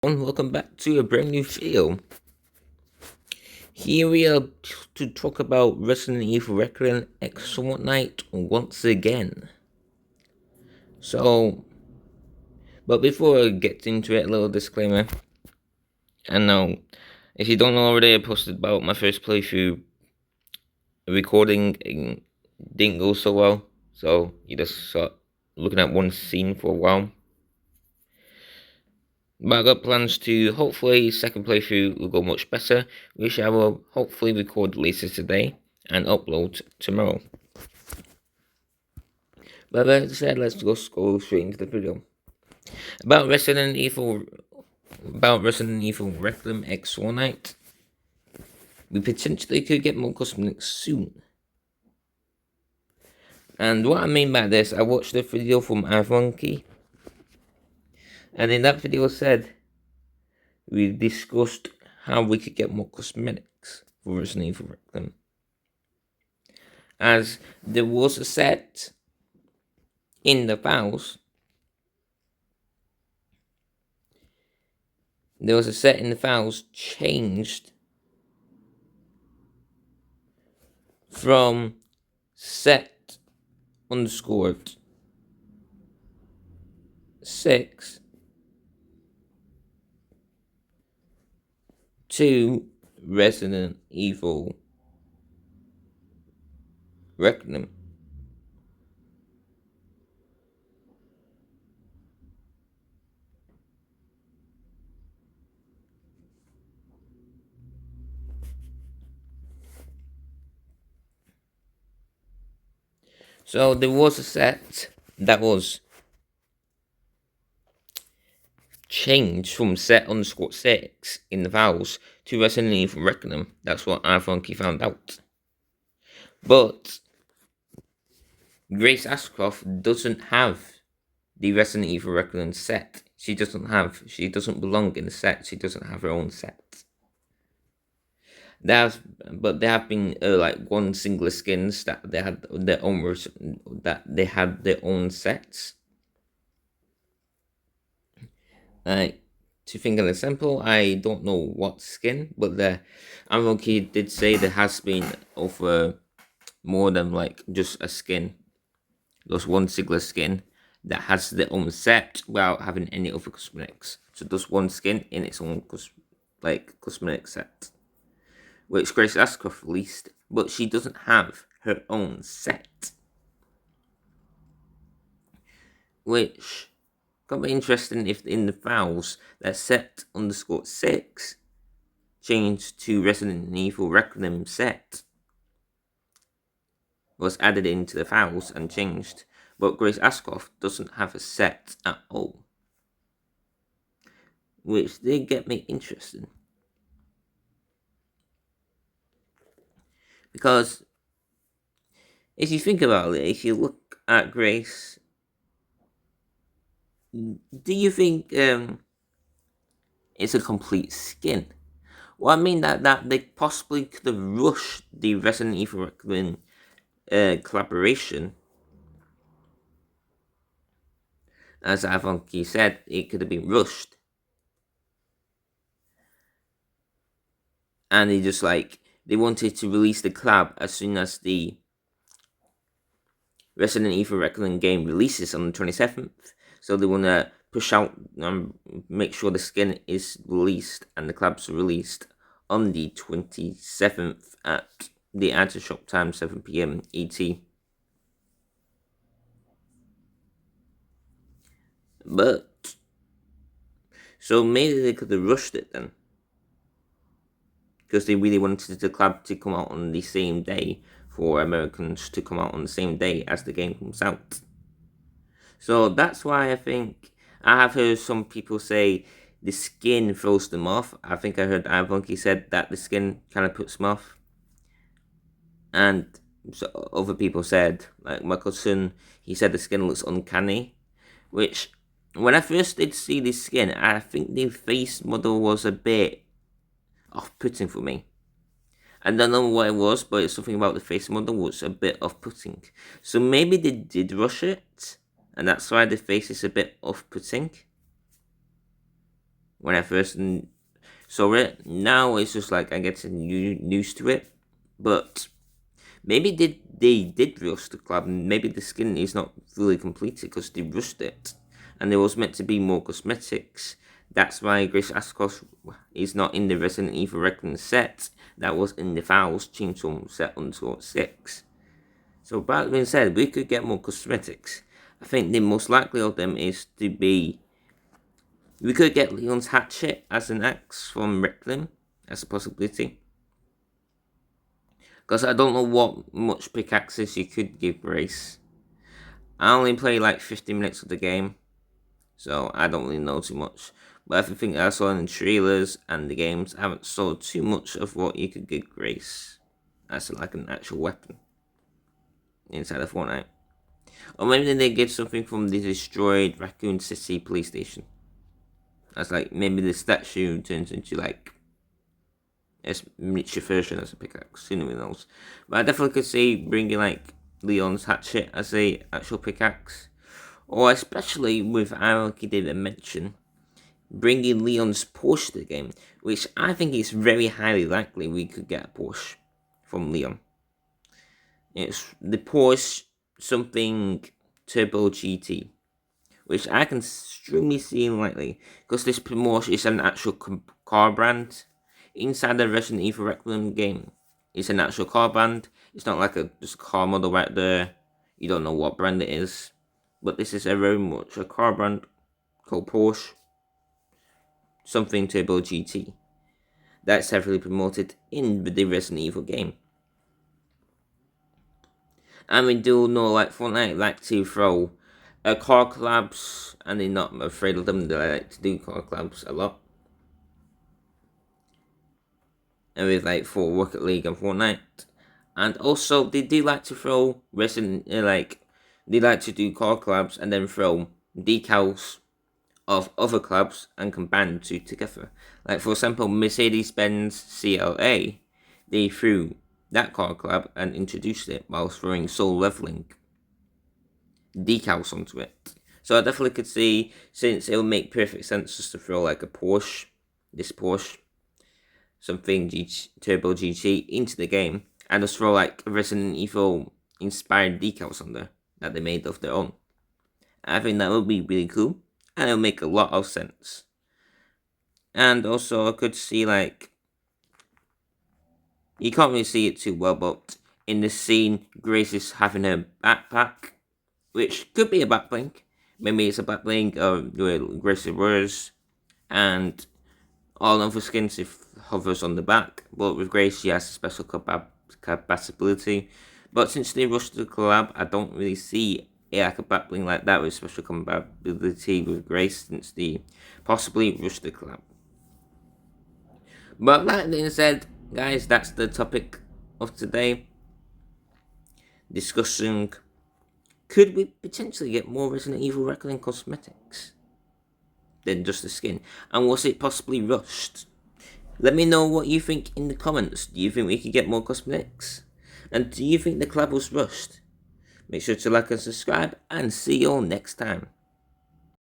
And welcome back to a brand new video. Here we are to talk about Resident Evil Requiem X Night once again. So, but before I get into it, a little disclaimer. And now, if you don't know already, I posted about my first playthrough. Recording didn't go so well, so you just start looking at one scene for a while. But I got plans to hopefully second playthrough will go much better, which I will hopefully record later today and upload tomorrow. But as I said, let's just go straight into the video. About Resident Evil Requiem X Night. We potentially could get more cosmetics soon. And what I mean by this, I watched a video from ifitemonkey, and in that video said we discussed how we could get more cosmetics for Resident Evil Requiem. As there was a set in the files. There was a set in the files changed from set underscore 6 to Resident Evil Requiem. So there was a set that was changed from set underscore 6 in the files to Resident Evil Requiem. That's what ifitemonkey found out. But Grace Ashcroft doesn't have the Resident Evil Requiem set. She doesn't belong in the set. She doesn't have her own set. There have been like one singular skins that they had their own sets. To think of an example, I don't know what skin, but the ifitemonkey did say there has been over more than like just a skin. There's one singular skin that has their own set without having any other cosmetics. So there's one skin in its own cosmetic set, which Grace Ashcroft released, but she doesn't have her own set. Which could be interesting if in the files that set underscore 6 changed to Resident Evil Requiem set was added into the files and changed, but Grace Ashcroft doesn't have a set at all, which did get me interested. Because if you think about it, if you look at Grace, do you think it's a complete skin? Well, I mean that they possibly could have rushed the Resident Evil Requiem collaboration. As ifitemonkey said, it could have been rushed. And they wanted to release the collab as soon as the Resident Evil Requiem game releases on the 27th. So they want to push out and make sure the skin is released and the collabs are released on the 27th at the item shop time, 7 PM ET. But so maybe they could have rushed it then, because they really wanted the collab to come out on the same day for Americans to come out on the same day as the game comes out. So that's why I think I have heard some people say the skin throws them off. I think I heard ifitemonkey said that the skin kind of puts them off. And so other people said, like my cousin, he said the skin looks uncanny. Which, when I first did see the skin, I think the face model was a bit off-putting for me. I don't know what it was, but it's something about the face model was a bit off-putting. So maybe they did rush it, and that's why the face is a bit off-putting. when I first saw it. Now it's just like I get used to it. But maybe they did rush the collab, and maybe the skin is not fully completed because they rushed it, and there was meant to be more cosmetics. That's why Grace Ashcroft is not in the Resident Evil Requiem set that was in the files changed from set until 6. So that being said, we could get more cosmetics. I think the most likely of them is to be... We could get Leon's hatchet as an axe from Requiem as a possibility. Because I don't know what much pickaxes you could give Grace. I only play like 50 minutes of the game, so I don't really know too much. But everything I saw in the trailers and the games, I haven't saw too much of what you could give Grace as like an actual weapon inside of Fortnite. Or maybe they give something from the destroyed Raccoon City police station. That's like, maybe the statue turns into like a miniature version as a pickaxe, who knows. But I definitely could see bringing like Leon's hatchet as a actual pickaxe. Or especially with Araki did mention, bringing Leon's Porsche to the game, which I think is very highly likely we could get a Porsche from Leon. It's the Porsche something Turbo GT, which I can strongly see likely, because this Porsche is an actual car brand. Inside the Resident Evil Requiem game, it's an actual car brand. It's not like just a car model right there. You don't know what brand it is. But this is a very much a car brand called Porsche something Turbo GT. That's heavily promoted in the Resident Evil game. And we do know like Fortnite like to throw car collabs, and they're not afraid of them. They like to do car collabs a lot. And with like for Rocket League and Fortnite. And also they do like to throw they like to do car collabs and then throw decals of other clubs and combine the two together. Like for example, Mercedes-Benz CLA, they threw that car club and introduced it while throwing Soul Leveling decals onto it. So I definitely could see, since it would make perfect sense just to throw like a Porsche, this Porsche, something Turbo GT into the game, and just throw like Resident Evil inspired decals on there that they made of their own. I think that would be really cool, and it'll make a lot of sense. And also I could see like, you can't really see it too well, but in the scene Grace is having a backpack, which could be a backbling. Maybe it's a backbling of Grace's words, and all of the skins if hovers on the back, but with Grace she has a special compatibility. But since they rushed the collab, I don't really see like a backbling like that with special compatibility with Grace, since they possibly rushed the collab. But that being said, guys, that's the topic of today. Discussing, could we potentially get more Resident Evil Requiem cosmetics than just the skin? And was it possibly rushed? Let me know what you think in the comments. Do you think we could get more cosmetics? And do you think the collab was rushed? Make sure to like and subscribe, and see you all next time.